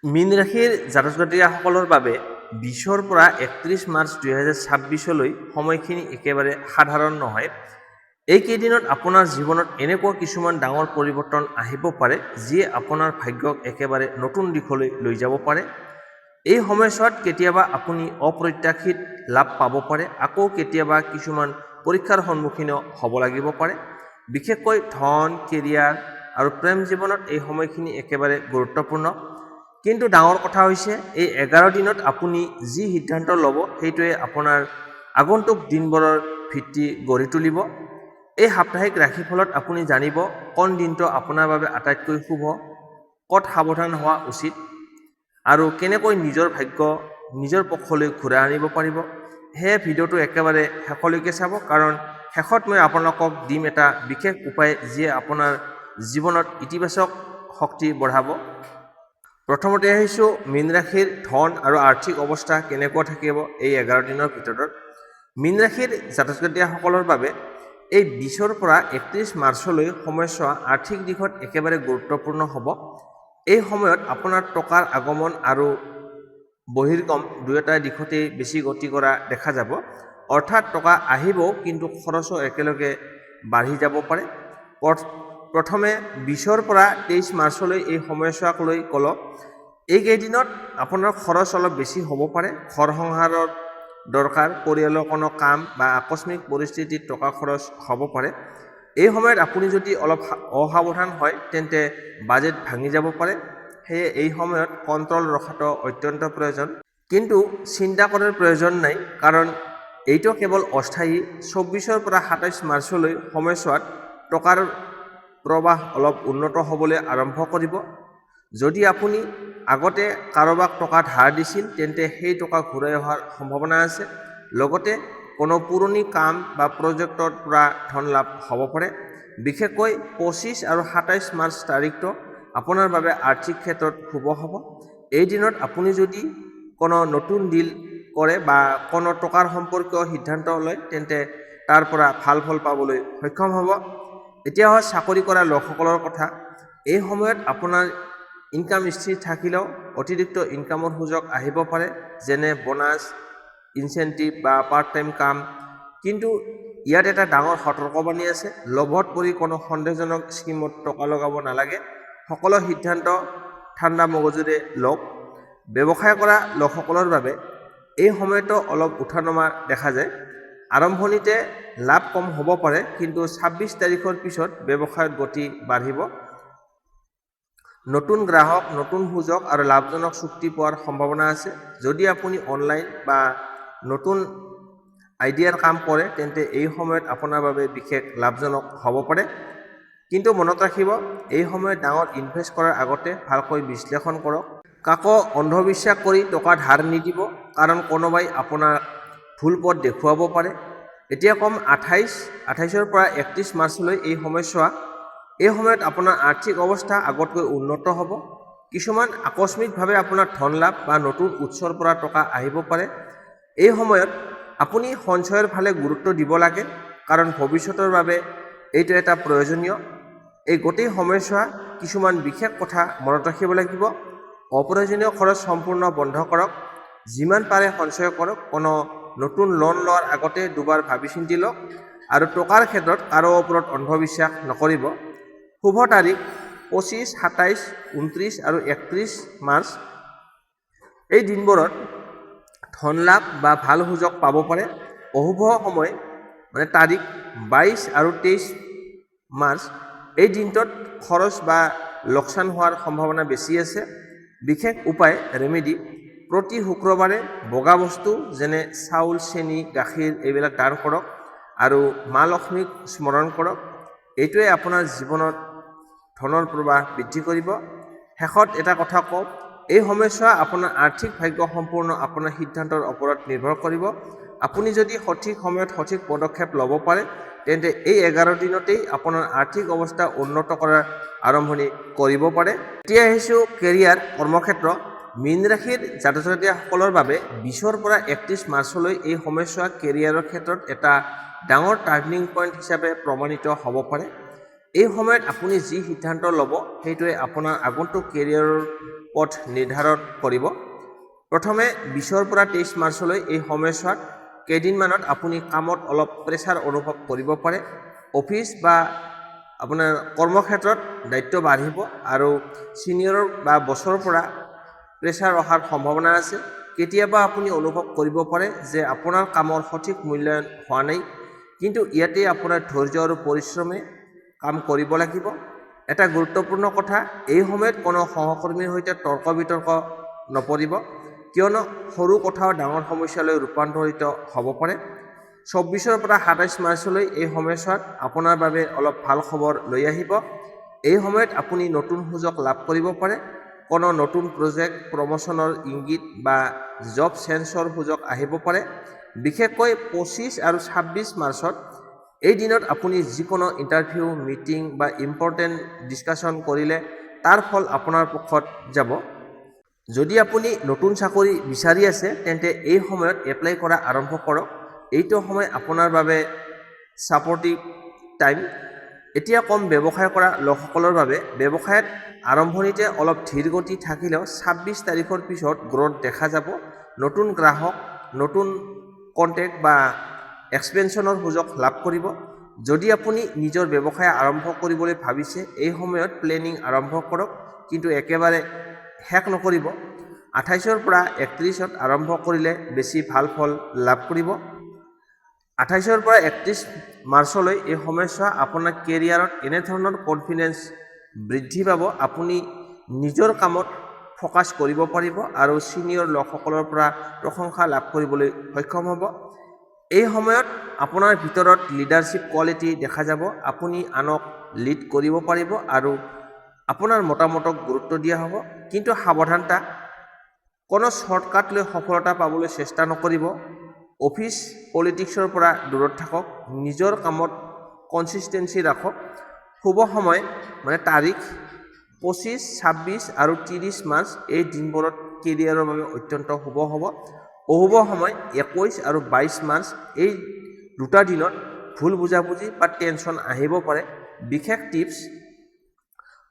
মীন ৰাশিৰ জাতক জাতিকাসকলৰ বাবে 20ৰ পৰা 31 মাৰ্চ 2026লৈ সময়খিনি একেবাৰে সাধাৰণ নহয়। এইকেইদিনত আপোনাৰ জীৱনত এনেকুৱা কিছুমান ডাঙৰ পৰিৱৰ্তন আহিব পাৰে যিয়ে আপোনাৰ ভাগ্যক একেবাৰে নতুন দিশলৈ লৈ যাব পাৰে। এই সময়ছোৱাত কেতিয়াবা আপুনি অপ্ৰত্যাশিত লাভ পাব পাৰে, আকৌ কেতিয়াবা কিছুমান পৰীক্ষাৰ সন্মুখীন হ'ব লাগিব পাৰে। বিশেষকৈ ধন, কেৰিয়াৰ আৰু প্ৰেম জীৱনত এই সময়খিনি একেবাৰে গুৰুত্বপূৰ্ণ। কিন্তু ডাঙৰ কথা হৈছে এই 11 দিনত আপুনি যি সিদ্ধান্ত ল'ব সেইটোৱে আপোনাৰ আগন্তুক দিনবোৰৰ ভিত্তি গঢ়ি তুলিব। এই সাপ্তাহিক ৰাশিফলত আপুনি জানিব কোন দিনটো আপোনাৰ বাবে আটাইতকৈ শুভ, ক'ত সাৱধান হোৱা উচিত আৰু কেনেকৈ নিজৰ ভাগ্য নিজৰ পক্ষলৈ ঘূৰাই আনিব পাৰিব। সেয়ে ভিডিঅ'টো একেবাৰে শেষলৈকে চাব, কাৰণ শেষত মই আপোনালোকক দিম এটা বিশেষ উপায় যিয়ে আপোনাৰ জীৱনত ইতিবাচক শক্তি বঢ়াব। প্ৰথমতে আহিছোঁ মীন ৰাশিৰ ধন আৰু আৰ্থিক অৱস্থা কেনেকুৱা থাকিব এই 11 দিনৰ ভিতৰত। মীন ৰাশিৰ জাতক জাতিকাসকলৰ বাবে এই 20ৰ পৰা 31 মাৰ্চলৈ সময়ছোৱা আৰ্থিক দিশত একেবাৰে গুৰুত্বপূৰ্ণ হ'ব। এই সময়ত আপোনাৰ টকাৰ আগমন আৰু বহিৰ্গম দুয়োটা দিশতেই বেছি গতি কৰা দেখা যাব। অৰ্থাৎ টকা আহিবও, কিন্তু খৰচো একেলগে বাঢ়ি যাব পাৰে। প্ৰথমে 20ৰ পৰা 23 মাৰ্চলৈ এই সময়ছোৱাক লৈ ক'লোঁ। এইকেইদিনত আপোনাৰ খৰচ অলপ বেছি হ'ব পাৰে। ঘৰ সংসাৰৰ দৰকাৰ, পৰিয়ালৰ কোনো কাম বা আকস্মিক পৰিস্থিতিত টকা খৰচ হ'ব পাৰে। এই সময়ত আপুনি যদি অলপ অসাৱধান হয় তেন্তে বাজেট ভাঙি যাব পাৰে। সেয়ে এই সময়ত কণ্ট্ৰল ৰখাটো অত্যন্ত প্ৰয়োজন। কিন্তু চিন্তা কৰাৰ প্ৰয়োজন নাই, কাৰণ এইটো কেৱল অস্থায়ী। 24ৰ পৰা 27 মাৰ্চলৈ সময়ছোৱাত টকাৰ প্ৰৱাহ অলপ উন্নত হ'বলৈ আৰম্ভ কৰিব। যদি আপুনি আগতে কাৰোবাক টকা ধাৰ দিছিল তেন্তে সেই টকা ঘূৰাই অহাৰ সম্ভাৱনা আছে। লগতে কোনো পুৰণি কাম বা প্ৰজেক্টৰ পৰা ধন লাভ হ'ব পাৰে। বিশেষকৈ 25 আৰু 27 মাৰ্চ তাৰিখটো আপোনাৰ বাবে আৰ্থিক ক্ষেত্ৰত শুভ হ'ব। এই দিনত আপুনি যদি কোনো নতুন ডিল কৰে বা কোনো টকাৰ সম্পৰ্কীয় সিদ্ধান্ত লয় তেন্তে তাৰ পৰা ভাল ফল পাবলৈ সক্ষম হ'ব। এতিয়া হয় চাকৰি কৰা লোকসকলৰ কথা। এই সময়ত আপোনাৰ ইনকাম স্থিৰ থাকিলেও অতিৰিক্ত ইনকামৰ সুযোগ আহিব পাৰে, যেনে বোনাছ, ইনচেণ্টিভ বা পাৰ্ট টাইম কাম। কিন্তু ইয়াত এটা ডাঙৰ সতৰ্কবাণী আছে। লোভত পৰি কোনো সন্দেহজনক স্কিমত টকা লগাব নালাগে। সকলো সিদ্ধান্ত ঠাণ্ডা মগজুৰে লওক। ব্যৱসায় কৰা লোকসকলৰ বাবে এই সময়তো অলপ উঠা-নমা দেখা যায়। আৰম্ভণিতে লাভ কম হ'ব পাৰে, কিন্তু 26 তাৰিখৰ পিছত ব্যৱসায়ত গতি বাঢ়িব। নতুন গ্ৰাহক, নতুন সুযোগ আৰু লাভজনক চুক্তি পোৱাৰ সম্ভাৱনা আছে। যদি আপুনি অনলাইন বা নতুন আইডিয়াৰ কাম কৰে তেন্তে এই সময়ত আপোনাৰ বাবে বিশেষ লাভজনক হ'ব পাৰে। কিন্তু মনত ৰাখিব, এই সময়ত ডাঙৰ ইনভেষ্ট কৰাৰ আগতে ভালকৈ বিশ্লেষণ কৰক। কাকো অন্ধবিশ্বাস কৰি টকা ধাৰ নিদিব, কাৰণ কোনোবাই আপোনাৰ ভুল পথ দেখুৱাব পাৰে। এতিয়া কম 28ৰ পৰা 31 মাৰ্চলৈ এই সময়ছোৱা। এই সময়ত আপোনাৰ আৰ্থিক অৱস্থা আগতকৈ উন্নত হ'ব। কিছুমান আকস্মিকভাৱে আপোনাৰ ধন লাভ বা নতুন উৎসৰ পৰা টকা আহিব পাৰে। এই সময়ত আপুনি সঞ্চয়ৰ ফালে গুৰুত্ব দিব লাগে, কাৰণ ভৱিষ্যতৰ বাবে এইটো এটা প্ৰয়োজনীয়। এই গোটেই সময়ছোৱা কিছুমান বিশেষ কথা মনত ৰাখিব লাগিব। অপ্ৰয়োজনীয় খৰচ সম্পূৰ্ণ বন্ধ কৰক। যিমান পাৰে সঞ্চয় কৰক। কোনো নতুন লোন লোৱাৰ আগতে দুবাৰ ভাবি চিন্তি লওক। আৰু টকাৰ ক্ষেত্ৰত কাৰো ওপৰত অন্ধবিশ্বাস নকৰিব। শুভ তাৰিখ 25, 27, 29 আৰু 31 মাৰ্চ। এই দিনবোৰত ধন লাভ বা ভাল সুযোগ পাব পাৰে। অশুভ সময় তাৰিখ 22 আৰু 23 মাৰ্চ। এই দিনটোত খৰচ বা লোকচান হোৱাৰ সম্ভাৱনা বেছি আছে। বিশেষ উপায় ৰেমেডি: প্ৰতি শুক্ৰবাৰে বগা বস্তু যেনে চাউল, চেনি, গাখীৰ এইবিলাক দান কৰক আৰু মা লক্ষ্মীক স্মৰণ কৰক। এইটোৱে আপোনাৰ জীৱনত ধনৰ প্ৰৱাহ বৃদ্ধি কৰিব। শেষত এটা কথা কওঁ, এই সময়ছোৱা আপোনাৰ আৰ্থিক ভাগ্য সম্পূৰ্ণ আপোনাৰ সিদ্ধান্তৰ ওপৰত নিৰ্ভৰ কৰিব। আপুনি যদি সঠিক সময়ত সঠিক পদক্ষেপ ল'ব পাৰে তেন্তে এই 11 দিনতেই আপোনাৰ আৰ্থিক অৱস্থা উন্নত কৰাৰ আৰম্ভণি কৰিব পাৰে। এতিয়া আহিছোঁ কেৰিয়াৰ, কৰ্মক্ষেত্ৰ। মীন ৰাশিৰ জাতক জাতিকাসকলৰ বাবে 20ৰ পৰা 31 মাৰ্চলৈ এই সময়ছোৱা কেৰিয়াৰৰ ক্ষেত্ৰত এটা ডাঙৰ টাৰ্নিং পইণ্ট হিচাপে প্ৰমাণিত হ'ব পাৰে। এই সময়ত আপুনি যি সিদ্ধান্ত ল'ব সেইটোৱে আপোনাৰ আগন্তুক কেৰিয়াৰৰ পথ নিৰ্ধাৰণ কৰিব। প্ৰথমে 20ৰ পৰা 23 মাৰ্চলৈ এই সময়ছোৱাত কেইদিনমানত আপুনি কামত অলপ প্ৰেছাৰ অনুভৱ কৰিব পাৰে। অফিচ বা আপোনাৰ কৰ্মক্ষেত্ৰত দায়িত্ব বাঢ়িব আৰু ছিনিয়ৰৰ বা বছৰৰ পৰা প্ৰেছাৰ অহাৰ সম্ভাৱনা আছে। কেতিয়াবা আপুনি অনুভৱ কৰিব পাৰে যে আপোনাৰ কামৰ সঠিক মূল্যায়ন হোৱা নাই, কিন্তু ইয়াতে আপোনাৰ ধৈৰ্য আৰু পৰিশ্ৰমে কাম কৰিব লাগিব। এটা গুৰুত্বপূৰ্ণ কথা, এই সময়ত কোনো সহকৰ্মীৰ সৈতে তৰ্ক বিতৰ্ক নপৰিব, কিয়নো সৰু কথাও ডাঙৰ সমস্যালৈ ৰূপান্তৰিত হ'ব পাৰে। 24ৰ পৰা 27 মাৰ্চলৈ এই সময়ছোৱাত আপোনাৰ বাবে অলপ ভাল খবৰ লৈ আহিব। এই সময়ত আপুনি নতুন সুযোগ লাভ কৰিব পাৰে। কোনো নতুন প্ৰজেক্ট, প্ৰমোচনৰ ইংগিত বা জব চেঞ্জৰ সুযোগ আহিব পাৰে। বিশেষকৈ 25 আৰু 26 মাৰ্চত এই দিনত আপুনি যিকোনো ইণ্টাৰভিউ, মিটিং বা ইম্পৰ্টেণ্ট ডিছকাশ্যন কৰিলে তাৰ ফল আপোনাৰ পক্ষত যাব। যদি আপুনি নতুন চাকৰি বিচাৰি আছে তেন্তে এই সময়ত এপ্লাই কৰা আৰম্ভ কৰক। এইটো সময় আপোনাৰ বাবে ছাপৰ্টিভ টাইম। এতিয়া কম ব্যৱসায় কৰা লোকসকলৰ বাবে ব্যৱসায়ত আৰম্ভণিতে অলপ ধীৰ গতি থাকিলেও 26 তাৰিখৰ পিছত গ্ৰথ দেখা যাব। নতুন গ্ৰাহক, নতুন কণ্টেক্ট বা এক্সপেনশ্যনৰ সুযোগ লাভ কৰিব। যদি আপুনি নিজৰ ব্যৱসায় আৰম্ভ কৰিবলৈ ভাবিছে, এই সময়ত প্লেনিং আৰম্ভ কৰক, কিন্তু একেবাৰে শেষ নকৰিব। 28ৰ পৰা 31ত আৰম্ভ কৰিলে বেছি ভাল ফল লাভ কৰিব। 28ৰ পৰা 31 মাৰ্চলৈ এই সময়ছোৱা আপোনাৰ কেৰিয়াৰত এনেধৰণৰ কনফিডেন্স বৃদ্ধি পাব, আপুনি নিজৰ কামত ফ'কাছ কৰিব পাৰিব আৰু ছিনিয়ৰ লোকসকলৰ পৰা প্ৰশংসা লাভ কৰিবলৈ সক্ষম হ'ব। এই সময়ত আপোনাৰ ভিতৰত লিডাৰশ্বিপ কোৱালিটি দেখা যাব। আপুনি আনক লিড কৰিব পাৰিব আৰু আপোনাৰ মতামতক গুৰুত্ব দিয়া হ'ব। কিন্তু সাৱধানতা, কোনো শ্বৰ্টকাট লৈ সফলতা পাবলৈ চেষ্টা নকৰিব। অফিচ পলিটিক্সৰ পৰা দূৰত থাকক, নিজৰ কামত কনচিষ্টেঞ্চি ৰাখক। শুভ সময় তাৰিখ 25, 26 আৰু 30 মাৰ্চ এই দিনবোৰত কেৰিয়াৰৰ বাবে অত্যন্ত শুভ হ'ব। অশুভ সময় 21 আৰু 22 মাৰ্চ এই দুটা দিনত ভুল বুজাবুজি বা টেনশ্যন আহিব পাৰে। বিশেষ টিপছ,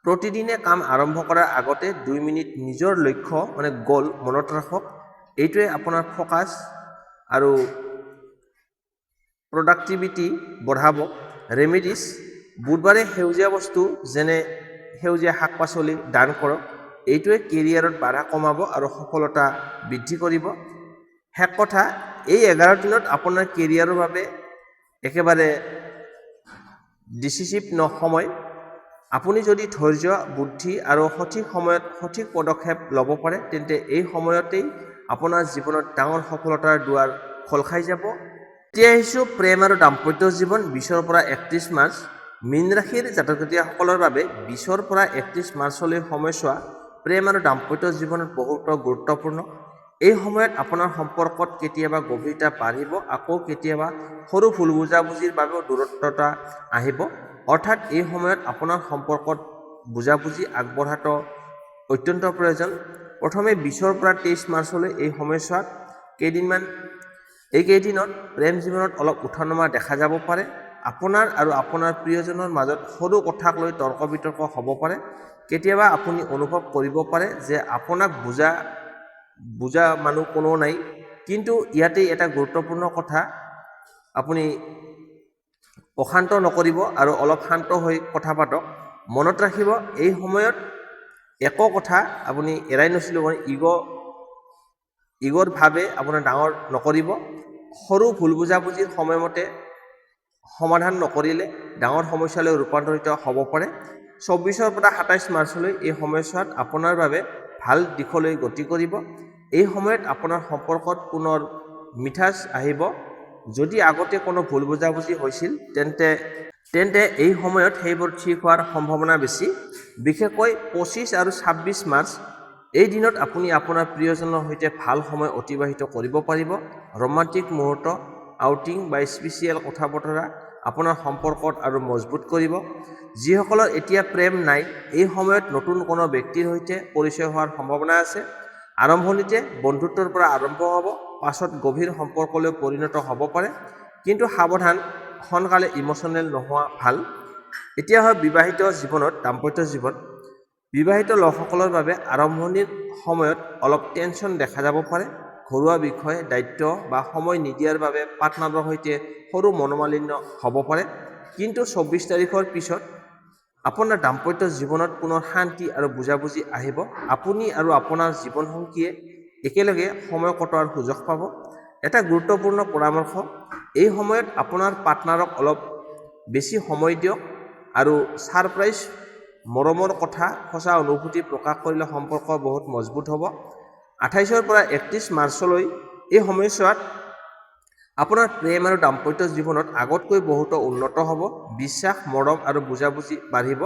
প্ৰতিদিনে কাম আৰম্ভ কৰাৰ আগতে 2 মিনিট নিজৰ লক্ষ্য গ'ল মনত ৰাখক। এইটোৱে আপোনাৰ ফ'কাছ আৰু প্ৰডাক্টিভিটি বঢ়াব। ৰেমেডিছ, বুধবাৰে সেউজীয়া বস্তু যেনে সেউজীয়া শাক পাচলি দান কৰক। এইটোৱে কেৰিয়াৰত বাধা কমাব আৰু সফলতা বৃদ্ধি কৰিব। শেষ কথা, এই 11 দিনত আপোনাৰ কেৰিয়াৰৰ বাবে একেবাৰে ডিচিচিভ সময়। আপুনি যদি ধৈৰ্য, বুদ্ধি আৰু সঠিক সময়ত সঠিক পদক্ষেপ ল'ব পাৰে তেন্তে এই সময়তেই আপোনাৰ জীৱনত ডাঙৰ সফলতাৰ দুৱাৰ খোল খাই যাব। এতিয়া আহিছোঁ প্ৰেম আৰু দাম্পত্য জীৱন 20ৰ পৰা 31 মাৰ্চ। মীন ৰাশিৰ জাতক জাতিকাসকলৰ বাবে 20ৰ পৰা 31 মাৰ্চলৈ সময়ছোৱা প্ৰেম আৰু দাম্পত্য জীৱনত বহুত গুৰুত্বপূৰ্ণ। এই সময়ত আপোনাৰ সম্পৰ্কত কেতিয়াবা গভীৰতা বাঢ়িব, আকৌ কেতিয়াবা সৰু ভুল বুজাবুজিৰ বাবেও দূৰত্বতা আহিব। অৰ্থাৎ এই সময়ত আপোনাৰ সম্পৰ্কত বুজাবুজি আগবঢ়াটো অত্যন্ত প্ৰয়োজন। প্ৰথমে 20ৰ পৰা 23 মাৰ্চলৈ এই সময়ছোৱাত এইকেইদিনত প্ৰেম জীৱনত অলপ উঠা-নমা দেখা যাব পাৰে। আপোনাৰ আৰু আপোনাৰ প্ৰিয়জনৰ মাজত সৰু কথাক লৈ তৰ্ক বিতৰ্ক হ'ব পাৰে। কেতিয়াবা আপুনি অনুভৱ কৰিব পাৰে যে আপোনাক বুজা মানুহ কোনো নাই। কিন্তু ইয়াতেই এটা গুৰুত্বপূৰ্ণ কথা, আপুনি অশান্ত নকৰিব আৰু অলপ শান্ত হৈ কথা পাতক। মনত ৰাখিব, এই সময়ত একো কথা আপুনি এৰাই নচলিব, ইগ'ৰ ভাৱে আপোনাৰ ডাঙৰ নকৰিব। সৰু ভুল বুজাবুজিৰ সময়মতে সমাধান নকৰিলে ডাঙৰ সমস্যালৈ ৰূপান্তৰিত হ'ব পাৰে। 24ৰ পৰা 27 মাৰ্চলৈ এই সময়ছোৱাত আপোনাৰ বাবে ভাল দিশলৈ গতি কৰিব। এই সময়ত আপোনাৰ সম্পৰ্কত পুনৰ মিঠাচ আহিব। যদি আগতে কোনো ভুল বুজাবুজি হৈছিল তেন্তে এই সময়ত সেইবোৰ ঠিক হোৱাৰ সম্ভাৱনা বেছি। বিশেষকৈ 25 আৰু 26 মাৰ্চ এই দিনত আপুনি আপোনাৰ প্ৰিয়জনৰ সৈতে ভাল সময় অতিবাহিত কৰিব পাৰিব। ৰোমান্টিক মুহূৰ্ত, আউটিং বা স্পেচিয়েল কথা-বতৰা আপোনাৰ সম্পৰ্কত আৰু মজবুত কৰিব। যিসকলৰ এতিয়া প্ৰেম নাই, এই সময়ত নতুন কোনো ব্যক্তিৰ সৈতে পৰিচয় হোৱাৰ সম্ভাৱনা আছে। আৰম্ভণিতে বন্ধুত্বৰ পৰা আৰম্ভ হ'ব, পাছত গভীৰ সম্পৰ্কলৈ পৰিণত হ'ব পাৰে। কিন্তু সাৱধান, সোনকালে ইমোচনেল নোহোৱা ভাল। এতিয়া হয় বিবাহিত জীৱনত দাম্পত্য জীৱন। বিবাহিত লোকসকলৰ বাবে আৰম্ভণিৰ সময়ত অলপ টেনশ্যন দেখা যাব পাৰে। ঘৰুৱা বিষয়, দায়িত্ব বা সময় নিদিয়াৰ বাবে পাৰ্টনাৰৰ সৈতে সৰু মনোমালিন্য হ'ব পাৰে। কিন্তু 24 তাৰিখৰ পিছত আপোনাৰ দাম্পত্য জীৱনত পুনৰ শান্তি আৰু বুজাবুজি আহিব। আপুনি আৰু আপোনাৰ জীৱনসংগীয়ে একেলগে সময় কটোৱাৰ সুযোগ পাব। এটা গুৰুত্বপূৰ্ণ পৰামৰ্শ, এই সময়ত আপোনাৰ পাৰ্টনাৰক অলপ বেছি সময় দিয়ক আৰু ছাৰপ্ৰাইজ মৰমৰ কথা, সঁচা অনুভূতি প্ৰকাশ কৰিলে সম্পৰ্ক বহুত মজবুত হ'ব। 28 পৰা 31 মাৰ্চলৈ এই সময়ছোৱাত আপোনাৰ প্ৰেম আৰু দাম্পত্য জীৱনত আগতকৈ বহুতো উন্নত হ'ব। বিশ্বাস, মৰম আৰু বুজাবুজি বাঢ়িব।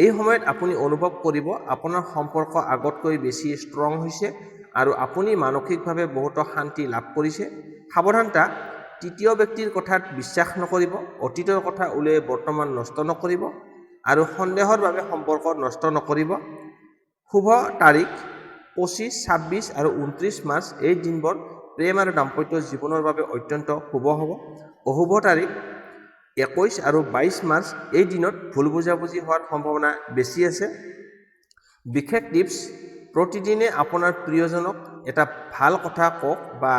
এই সময়ত আপুনি অনুভৱ কৰিব আপোনাৰ সম্পৰ্ক আগতকৈ বেছি ষ্ট্ৰং হৈছে আৰু আপুনি মানসিকভাৱে বহুতো শান্তি লাভ কৰিছে। সাৱধানতা, তৃতীয় ব্যক্তিৰ কথাত বিশ্বাস নকৰিব, অতীতৰ কথা উলিয়াই বৰ্তমান নষ্ট নকৰিব আৰু সন্দেহৰ বাবে সম্পৰ্ক নষ্ট নকৰিব। শুভ তাৰিখ 25, 26 আৰু 29 মাৰ্চ এই দিনবোৰ প্ৰেম আৰু দাম্পত্য জীৱনৰ বাবে অত্যন্ত শুভ হ'ব। অশুভ তাৰিখ 21 আৰু 22 মাৰ্চ এই দিনত ভুল বুজাবুজি হোৱাৰ সম্ভাৱনা বেছি আছে। বিশেষ টিপছ, প্ৰতিদিনে আপোনাৰ প্ৰিয়জনক এটা ভাল কথা কওক বা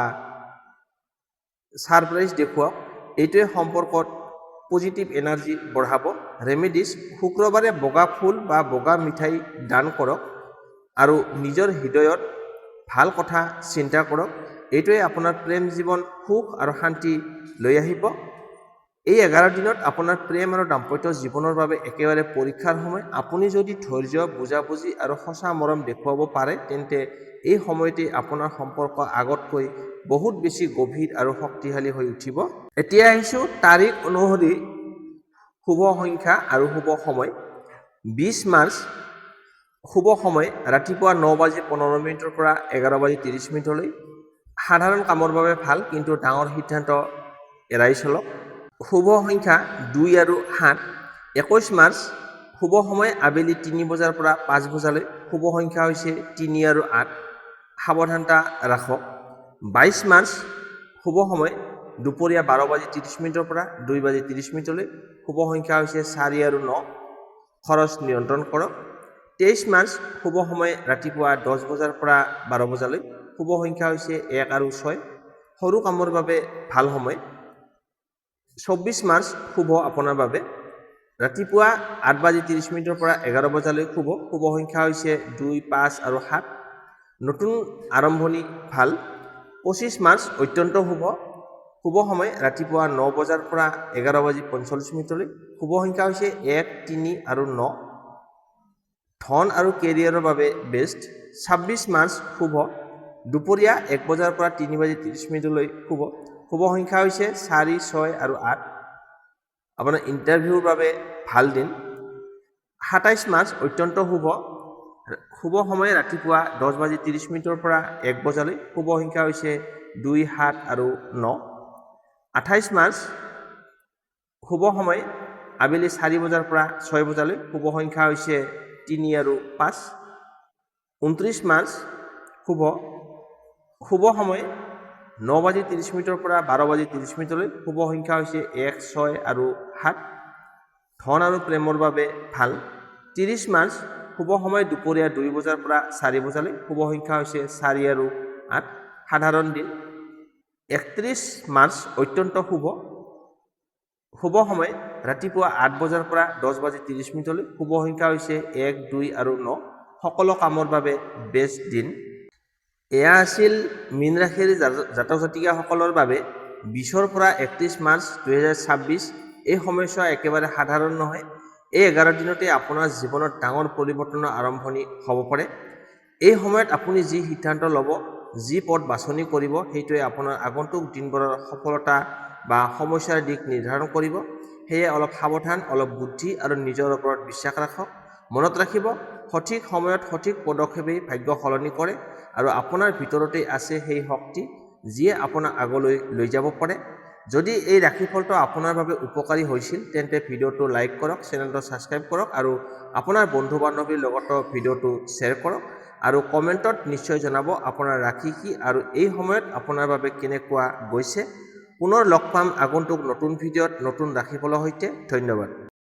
ছাৰপ্ৰাইজ দেখুৱাওক। এইটোৱে সম্পৰ্কত পজিটিভ এনাৰ্জি বঢ়াব। ৰেমেডিছ, শুক্ৰবাৰে বগা ফুল বা বগা মিঠাই দান কৰক আৰু নিজৰ হৃদয়ত ভাল কথা চিন্তা কৰক। এইটোৱে আপোনাৰ প্ৰেম জীৱন সুখ আৰু শান্তি লৈ আহিব। এই 11 দিনত আপোনাৰ প্ৰেম আৰু দাম্পত্য জীৱনৰ বাবে একেবাৰে পৰীক্ষাৰ সময়। আপুনি যদি ধৈৰ্য, বুজাবুজি আৰু সঁচা মৰম দেখুৱাব পাৰে, তেন্তে এই সময়তে আপোনাৰ সম্পৰ্ক আগতকৈ বহুত বেছি গভীৰ আৰু শক্তিশালী হৈ উঠিব। এতিয়া আহিছোঁ তাৰিখ অনুসৰি শুভ সংখ্যা আৰু শুভ সময়। 20 মাৰ্চ শুভ সময় ৰাতিপুৱা 9:15 পৰা 11:30 সাধাৰণ কামৰ বাবে ভাল, কিন্তু ডাঙৰ সিদ্ধান্ত এৰাই চলক। শুভ সংখ্যা 2 আৰু 7। 21 মাৰ্চ শুভ সময় আবেলি 3 বজাৰ পৰা 5 বজালৈ। শুভ সংখ্যা হৈছে 3 আৰু 8। সাৱধানতা ৰাখক। 22 মাৰ্চ শুভ সময় দুপৰীয়া 12:30 পৰা 2:30। শুভ সংখ্যা হৈছে 4 আৰু 9। খৰচ নিয়ন্ত্ৰণ কৰক। 23 মাৰ্চ শুভ সময় ৰাতিপুৱা 10 বজাৰ পৰা 12 বজালৈ। শুভ সংখ্যা হৈছে 1 আৰু 6। সৰু কামৰ বাবে ভাল সময়। 24 মাৰ্চ শুভ আপোনাৰ বাবে ৰাতিপুৱা 8:30 পৰা 11 বজালৈ শুভ। শুভ সংখ্যা হৈছে 2, 5 আৰু 7। নতুন আৰম্ভণি ভাল। 25 মাৰ্চ অত্যন্ত শুভ। শুভ সময় ৰাতিপুৱা 9 বজাৰ পৰা 11:45। শুভ সংখ্যা হৈছে 1, 3 আৰু 9। ধন আৰু কেৰিয়াৰৰ বাবে বেষ্ট। 26 মাৰ্চ শুভ দুপৰীয়া 1 বজাৰ পৰা 3:30 শুভ। শুভ সংখ্যা হৈছে 4, 6 আৰু 8। আপোনাৰ ইণ্টাৰভিউৰ বাবে ভাল দিন। 27 মাৰ্চ অত্যন্ত শুভ। শুভ সময় ৰাতিপুৱা 10:30 পৰা 1 বজালৈ। শুভ সংখ্যা হৈছে 2, 7 আৰু 9। 28 মাৰ্চ শুভ সময় আবেলি 4 বজাৰ পৰা 6 বজালৈ। শুভ সংখ্যা হৈছে 3 আৰু 5। 29 মাৰ্চ শুভ সময় 9:30 পৰা 12:30। শুভ সংখ্যা হৈছে 1, 6 আৰু 7। ধন আৰু প্ৰেমৰ বাবে ভাল। 30 মাৰ্চ শুভ সময় দুপৰীয়া 2 বজাৰ পৰা 4 বজালৈ। শুভ সংখ্যা হৈছে 4 আৰু 8। সাধাৰণ দিন। 31 মাৰ্চ অত্যন্ত শুভ। শুভ সময় ৰাতিপুৱা 8 বজাৰ পৰা 10:30। শুভ সংখ্যা হৈছে 1, 2 আৰু 9। সকলো কামৰ বাবে বেষ্ট দিন। এয়া আছিল মীন ৰাশিৰ জাতক জাতিকাসকলৰ বাবে 20 পৰা 31 মাৰ্চ 2026। এই সময়ছোৱা একেবাৰে সাধাৰণ নহয়। এই 11 দিনতে আপোনাৰ জীৱনত ডাঙৰ পৰিৱৰ্তনৰ আৰম্ভণি হ'ব পাৰে। এই সময়ত আপুনি যি সিদ্ধান্ত ল'ব, যি পথ বাছনি কৰিব, সেইটোৱে আপোনাৰ আগন্তুক দিনবোৰৰ সফলতা বা সমস্যাৰ দিশ নিৰ্ধাৰণ কৰিব। সেয়ে অলপ সাৱধান, অলপ বুদ্ধি আৰু নিজৰ ওপৰত বিশ্বাস ৰাখক। মনত ৰাখিব, সঠিক সময়ত সঠিক পদক্ষেপেই ভাগ্য সলনি কৰে আৰু আপোনাৰ ভিতৰতেই আছে সেই শক্তি যিয়ে আপোনাক আগলৈ লৈ যাব পাৰে। যদি এই ৰাশিফলটো আপোনাৰ বাবে উপকাৰী হৈছিল, তেন্তে ভিডিঅ'টো লাইক কৰক, চেনেলটো ছাবস্ক্ৰাইব কৰক আৰু আপোনাৰ বন্ধু বান্ধৱীৰ লগতো ভিডিঅ'টো শ্বেয়াৰ কৰক আৰু কমেণ্টত নিশ্চয় জনাব আপোনাৰ ৰাশি কি আৰু এই সময়ত আপোনাৰ বাবে কেনেকুৱা গৈছে। পুনৰ লগ পাম আগন্তুক নতুন ভিডিঅ'ত নতুন ৰাশিফলৰ সৈতে। ধন্যবাদ।